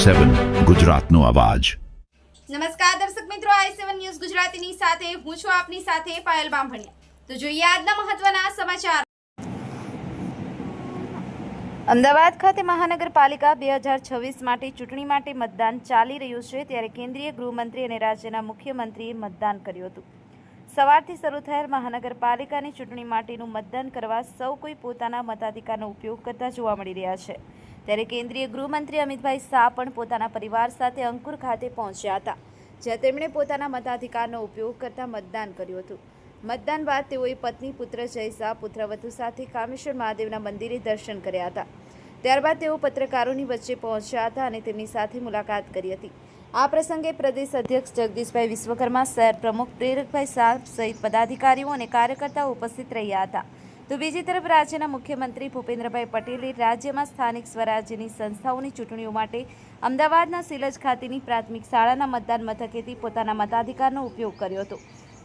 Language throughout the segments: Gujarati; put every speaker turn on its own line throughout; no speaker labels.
i7 ગુજરાતનો અવાજ।
નમસ્કાર દર્શક મિત્રો, i7 ન્યૂઝ ગુજરાતીની સાથે હું છું આપની સાથે પાયલ બામભણિયા। તો જોઈએ આજના મહત્વના સમાચાર। અમદાવાદ ખાતે મહાનગરપાલિકા 2026 માટે ચૂંટણી માટે મતદાન ચાલી રહ્યું છે, ત્યારે કેન્દ્રીય ગૃહમંત્રી અને રાજ્યના મુખ્યમંત્રીએ મતદાન કર્યું હતું। સવારથી શરૂ થયેલ મહાનગરપાલિકાની ચૂંટણી માટેનું મતદાન કરવા સૌ કોઈ પોતાના મતાધિકારનો ઉપયોગ કરતા જોવા મળી રહ્યા છે, ત્યારે કેન્દ્રીય ગૃહમંત્રી અમિતભાઈ શાહ પણ પોતાના પરિવાર સાથે અંકુર ખાતે પહોંચ્યા હતા, જ્યાં તેમણે પોતાના મતાધિકારનો ઉપયોગ કરતા મતદાન કર્યું હતું। મતદાન બાદ તેઓએ પત્ની પુત્ર જય શાહ પુત્રવધુ સાથે કામેશ્વર મહાદેવના મંદિરે દર્શન કર્યા હતા। ત્યારબાદ તેઓ પત્રકારોની વચ્ચે પહોંચ્યા હતા અને તેમની સાથે મુલાકાત કરી હતી। આ પ્રસંગે પ્રદેશ અધ્યક્ષ જગદીશભાઈ વિશ્વકર્મા, શહેર પ્રમુખ પ્રેરકભાઈ શાહ સહિત પદાધિકારીઓ અને કાર્યકર્તાઓ ઉપસ્થિત રહ્યા હતા। તો બીજી તરફ રાજ્યના મુખ્યમંત્રી ભૂપેન્દ્રભાઈ પટેલે રાજ્યમાં સ્થાનિક સ્વરાજ્યની સંસ્થાઓની ચૂંટણીઓ માટે અમદાવાદના સિલજ ખાતેની પ્રાથમિક શાળાના મતદાન મથકેથી પોતાના મતાધિકારનો ઉપયોગ કર્યો હતો।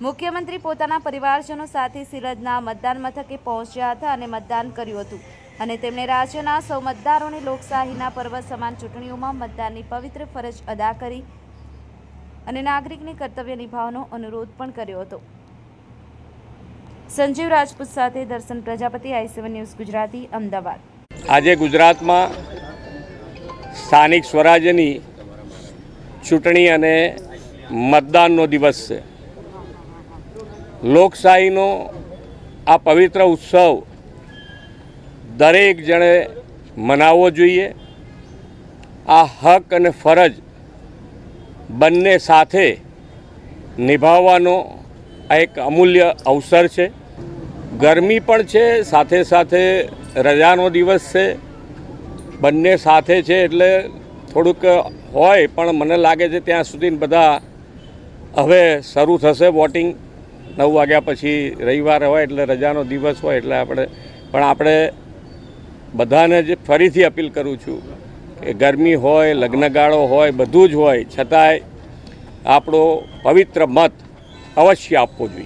મુખ્યમંત્રી પોતાના પરિવારજનો સાથે સિલજના મતદાન મથકે પહોંચ્યા હતા અને મતદાન કર્યું હતું અને તેમણે રાજ્યના સૌ મતદારોને લોકશાહીના પર્વ સમાન ચૂંટણીઓમાં મતદાનની પવિત્ર ફરજ અદા કરી અને નાગરિકની કર્તવ્ય નિભાવવાનો અનુરોધ પણ કર્યો હતો। સંજીવ રાજપૂત સાથે દર્શન પ્રજાપતિ, i7 ન્યૂઝ ગુજરાતી, અમદાવાદ।
આજે ગુજરાતમાં સ્થાનિક સ્વરાજ્યની ચૂંટણી અને મતદાનનો દિવસ છે। લોકશાહીનો આ પવિત્ર ઉત્સવ દરેક જણે મનાવવો જોઈએ। આ હક અને ફરજ બંને સાથે નિભાવવાનો આ એક અમૂલ્ય અવસર છે। ગરમી પણ છે, સાથે સાથે રજાનો દિવસ છે, બંને સાથે છે એટલે થોડુંક હોય, પણ મને લાગે છે ત્યાં સુધી બધા હવે શરૂ થશે વોટિંગ। 9 વાગ્યા પછી રવિવાર હોય એટલે રજાનો દિવસ હોય એટલે આપણે બધાને જ ફરીથી અપીલ કરું છું કે ગરમી હોય, લગ્નગાળો હોય, બધું જ હોય, છતાંય આપણો પવિત્ર મત અવશ્ય આપવો જોઈએ।